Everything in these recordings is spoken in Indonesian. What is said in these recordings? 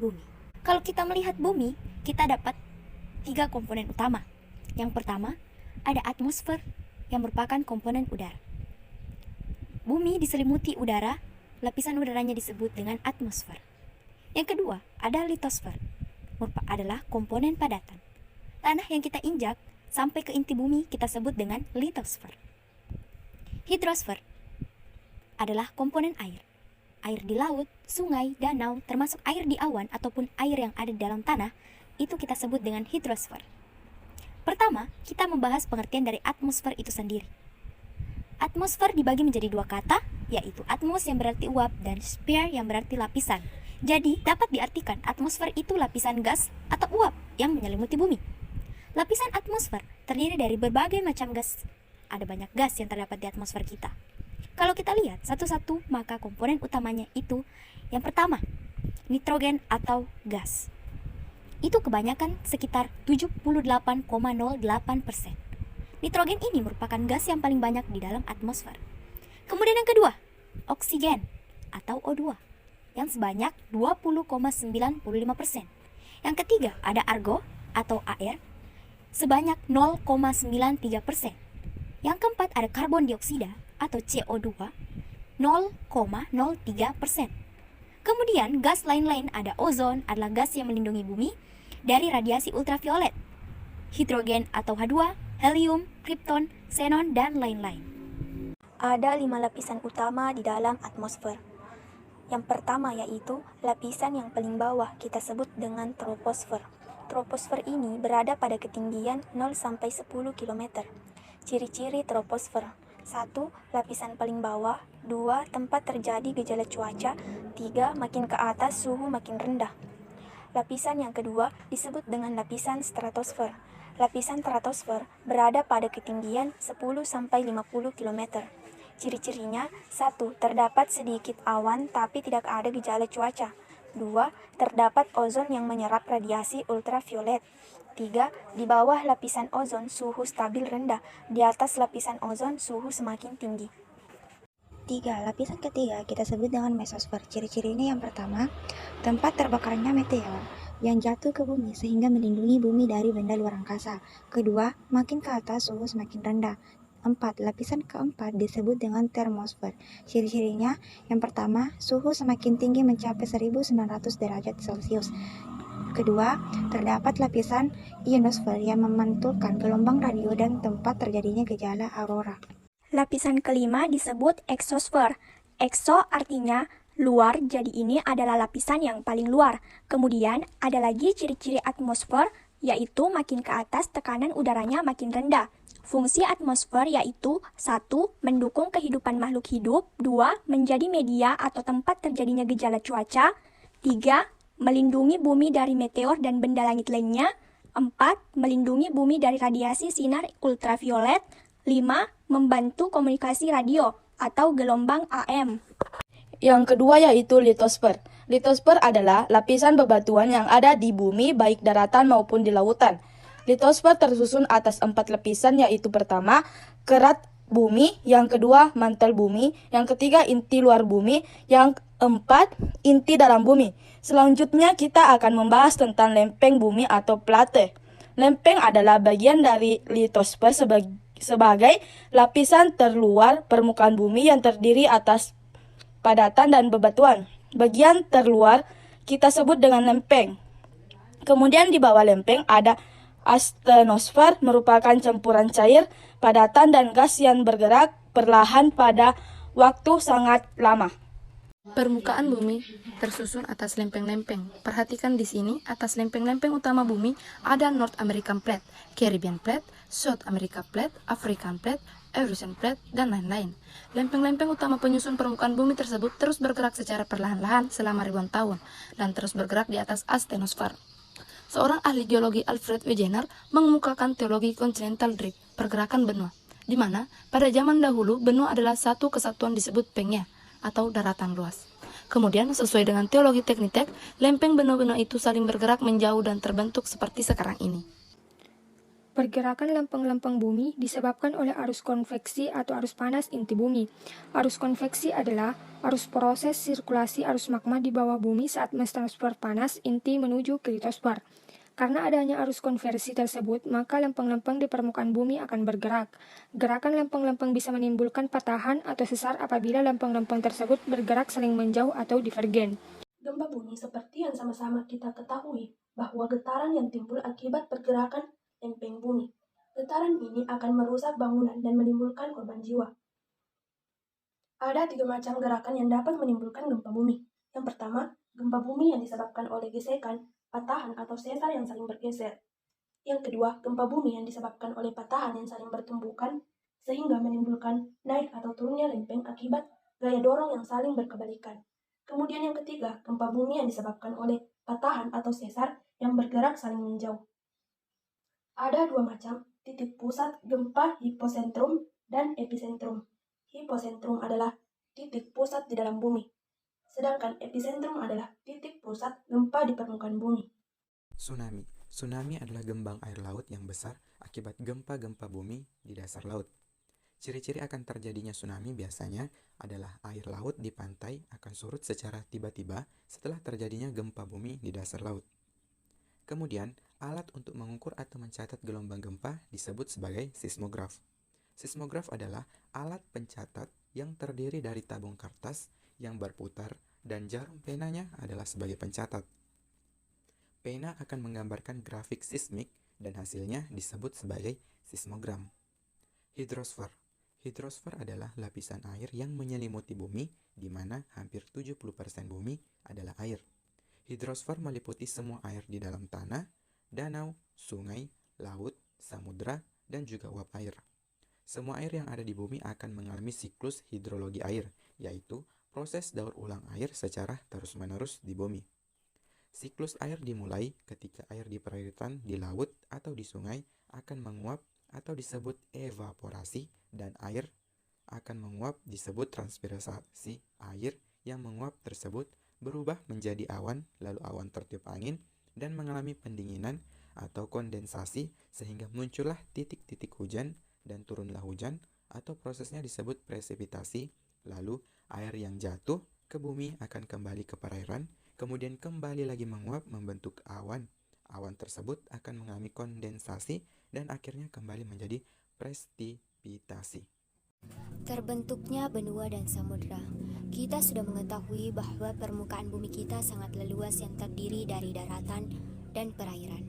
bumi. Kalau kita melihat bumi, kita dapat 3 komponen utama. Yang pertama, ada atmosfer yang merupakan komponen udara. Bumi diselimuti udara, lapisan udaranya disebut dengan atmosfer. Yang kedua, ada litosfer, adalah komponen padatan. Tanah yang kita injak sampai ke inti bumi kita sebut dengan litosfer. Hidrosfer adalah komponen air. Air di laut, sungai, danau, termasuk air di awan ataupun air yang ada di dalam tanah, itu kita sebut dengan hidrosfer. Pertama, kita membahas pengertian dari atmosfer itu sendiri. Atmosfer dibagi menjadi 2 kata, yaitu atmos yang berarti uap dan sphere yang berarti lapisan. Jadi, dapat diartikan atmosfer itu lapisan gas atau uap yang menyelimuti bumi. Lapisan atmosfer terdiri dari berbagai macam gas. Ada banyak gas yang terdapat di atmosfer kita. Kalau kita lihat satu-satu, maka komponen utamanya itu yang pertama, nitrogen atau gas. Itu kebanyakan sekitar 78,08%. Nitrogen ini merupakan gas yang paling banyak di dalam atmosfer. Kemudian yang kedua, oksigen atau O2 yang sebanyak 20,95%. Yang ketiga, ada argo atau air sebanyak 0,93%. Yang keempat, ada karbon dioksida atau CO2 0,03%. Kemudian gas lain-lain ada ozon, adalah gas yang melindungi bumi dari radiasi ultraviolet, hidrogen atau H2, helium, krypton, xenon, dan lain-lain. Ada 5 lapisan utama di dalam atmosfer. Yang pertama yaitu lapisan yang paling bawah kita sebut dengan troposfer. Troposfer ini berada pada ketinggian 0-10 km. Ciri-ciri troposfer: 1. Lapisan paling bawah. 2. Tempat terjadi gejala cuaca. 3. Makin ke atas suhu makin rendah. Lapisan yang kedua disebut dengan lapisan stratosfer. Lapisan stratosfer berada pada ketinggian 10-50 km. Ciri-cirinya: 1. Terdapat sedikit awan tapi tidak ada gejala cuaca. 2. Terdapat ozon yang menyerap radiasi ultraviolet. 3. Di bawah lapisan ozon suhu stabil rendah, di atas lapisan ozon suhu semakin tinggi. 3. Lapisan ketiga kita sebut dengan mesosfer. Ciri-cirinya yang pertama, tempat terbakarnya meteor yang jatuh ke bumi sehingga melindungi bumi dari benda luar angkasa. Kedua, makin ke atas suhu semakin rendah. 4. Lapisan keempat disebut dengan termosfer. Ciri-cirinya yang pertama, suhu semakin tinggi mencapai 1900 derajat Celcius. Kedua, terdapat lapisan ionosfer yang memantulkan gelombang radio dan tempat terjadinya gejala aurora. Lapisan kelima disebut exosfer. Exo artinya luar, jadi ini adalah lapisan yang paling luar. Kemudian ada lagi ciri-ciri atmosfer, yaitu makin ke atas tekanan udaranya makin rendah. Fungsi atmosfer yaitu 1. Mendukung kehidupan makhluk hidup. 2. Menjadi media atau tempat terjadinya gejala cuaca. 3. Melindungi bumi dari meteor dan benda langit lainnya. 4. Melindungi bumi dari radiasi sinar ultraviolet. 5. Membantu komunikasi radio atau gelombang AM. Yang kedua yaitu litosfer. Litosfer adalah lapisan bebatuan yang ada di bumi baik daratan maupun di lautan. Litosfer tersusun atas 4 lapisan, yaitu pertama, kerat bumi, yang kedua, mantel bumi, yang ketiga, inti luar bumi, yang keempat, inti dalam bumi. Selanjutnya kita akan membahas tentang lempeng bumi atau plate. Lempeng adalah bagian dari litosfer sebagai lapisan terluar permukaan bumi yang terdiri atas padatan dan bebatuan. Bagian terluar kita sebut dengan lempeng. Kemudian di bawah lempeng ada astenosfer, merupakan campuran cair, padatan, dan gas yang bergerak perlahan pada waktu sangat lama. Permukaan bumi tersusun atas lempeng-lempeng. Perhatikan di sini, atas lempeng-lempeng utama bumi ada North American Plate, Caribbean Plate, South America Plate, African Plate, Eurasian Plate, dan lain-lain. Lempeng-lempeng utama penyusun permukaan bumi tersebut terus bergerak secara perlahan-lahan selama ribuan tahun dan terus bergerak di atas astenosfer. Seorang ahli geologi, Alfred Wegener, mengemukakan teologi continental drift, pergerakan benua, di mana pada zaman dahulu benua adalah satu kesatuan disebut pengnya atau daratan luas. Kemudian sesuai dengan teologi teknitek, lempeng benua-benua itu saling bergerak menjauh dan terbentuk seperti sekarang ini. Pergerakan lempeng-lempeng bumi disebabkan oleh arus konveksi atau arus panas inti bumi. Arus konveksi adalah arus proses sirkulasi arus magma di bawah bumi saat mentransfer panas inti menuju ke litosfer. Karena adanya arus konversi tersebut, maka lempeng-lempeng di permukaan bumi akan bergerak. Gerakan lempeng-lempeng bisa menimbulkan patahan atau sesar apabila lempeng-lempeng tersebut bergerak saling menjauh atau divergen. Gempa bumi seperti yang sama-sama kita ketahui bahwa getaran yang timbul akibat pergerakan lempeng bumi. Getaran ini akan merusak bangunan dan menimbulkan korban jiwa. Ada 3 macam gerakan yang dapat menimbulkan gempa bumi. Yang pertama, gempa bumi yang disebabkan oleh gesekan, patahan atau sesar yang saling bergeser. Yang kedua, gempa bumi yang disebabkan oleh patahan yang saling bertumbukan sehingga menimbulkan naik atau turunnya lempeng akibat gaya dorong yang saling berkebalikan. Kemudian yang ketiga, gempa bumi yang disebabkan oleh patahan atau sesar yang bergerak saling menjauh. Ada 2 macam titik pusat gempa, hiposentrum dan epicentrum. Hiposentrum adalah titik pusat di dalam bumi, sedangkan epicentrum adalah titik pusat gempa di permukaan bumi. Tsunami. Tsunami adalah gembang air laut yang besar akibat gempa-gempa bumi di dasar laut. Ciri-ciri akan terjadinya tsunami biasanya adalah air laut di pantai akan surut secara tiba-tiba setelah terjadinya gempa bumi di dasar laut. Kemudian, alat untuk mengukur atau mencatat gelombang gempa disebut sebagai seismograf. Seismograf adalah alat pencatat yang terdiri dari tabung kertas yang berputar dan jarum penanya adalah sebagai pencatat. Pena akan menggambarkan grafik seismik dan hasilnya disebut sebagai seismogram. Hidrosfer. Hidrosfer adalah lapisan air yang menyelimuti bumi di mana hampir 70% bumi adalah air. Hidrosfer meliputi semua air di dalam tanah, danau, sungai, laut, samudra, dan juga uap air. Semua air yang ada di bumi akan mengalami siklus hidrologi air, yaitu proses daur ulang air secara terus-menerus di bumi. Siklus air dimulai ketika air di perairan, di laut, atau di sungai akan menguap atau disebut evaporasi, dan air akan menguap disebut transpirasi. Air yang menguap tersebut berubah menjadi awan, lalu awan tertiup angin dan mengalami pendinginan atau kondensasi sehingga muncullah titik-titik hujan dan turunlah hujan, atau prosesnya disebut presipitasi. Lalu air yang jatuh ke bumi akan kembali ke perairan, kemudian kembali lagi menguap membentuk awan. Awan tersebut akan mengalami kondensasi dan akhirnya kembali menjadi presipitasi. Terbentuknya benua dan samudra. Kita sudah mengetahui bahwa permukaan bumi kita sangatlah luas yang terdiri dari daratan dan perairan.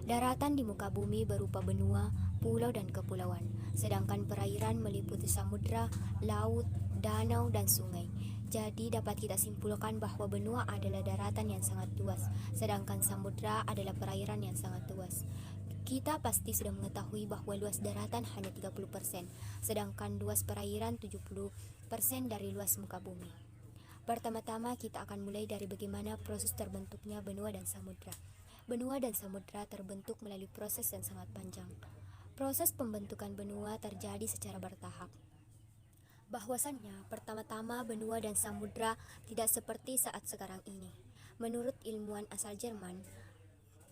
Daratan di muka bumi berupa benua, pulau dan kepulauan, sedangkan perairan meliputi samudra, laut, danau dan sungai. Jadi dapat kita simpulkan bahwa benua adalah daratan yang sangat luas, sedangkan samudra adalah perairan yang sangat luas. Kita pasti sudah mengetahui bahwa luas daratan hanya 30%, sedangkan luas perairan 70% dari luas muka bumi. Pertama-tama kita akan mulai dari bagaimana proses terbentuknya benua dan samudra. Benua dan samudra terbentuk melalui proses yang sangat panjang. Proses pembentukan benua terjadi secara bertahap. Bahwasannya, pertama-tama benua dan samudra tidak seperti saat sekarang ini. Menurut ilmuwan asal Jerman,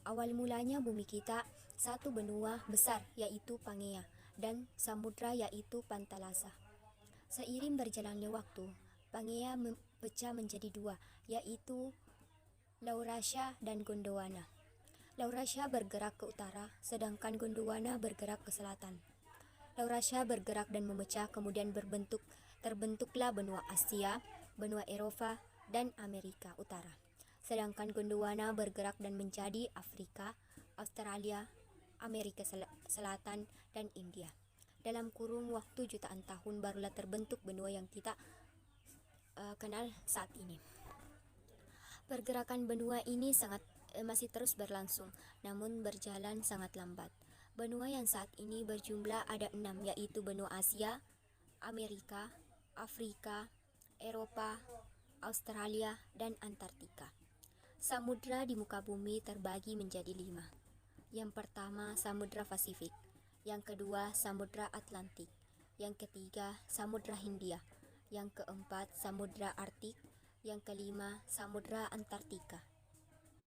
awal mulanya bumi kita satu benua besar yaitu Pangea dan samudra yaitu Pantalasa. Seiring berjalannya waktu, Pangea pecah menjadi dua, yaitu Laurasia dan Gondwana. Laurasia bergerak ke utara, sedangkan Gondwana bergerak ke selatan. Laurasia bergerak dan memecah, kemudian terbentuklah benua Asia, benua Eropa, dan Amerika Utara. Sedangkan Gondwana bergerak dan menjadi Afrika, Australia, Amerika Selatan, dan India. Dalam kurun waktu jutaan tahun barulah terbentuk benua yang kita kenal saat ini. Pergerakan benua ini masih terus berlangsung, namun berjalan sangat lambat. Benua yang saat ini berjumlah ada 6, yaitu benua Asia, Amerika, Afrika, Eropa, Australia, dan Antartika. Samudra di muka bumi terbagi menjadi 5. Yang pertama, Samudra Pasifik. Yang kedua, Samudra Atlantik. Yang ketiga, Samudra Hindia. Yang keempat, Samudra Arktik. Yang kelima, Samudra Antartika.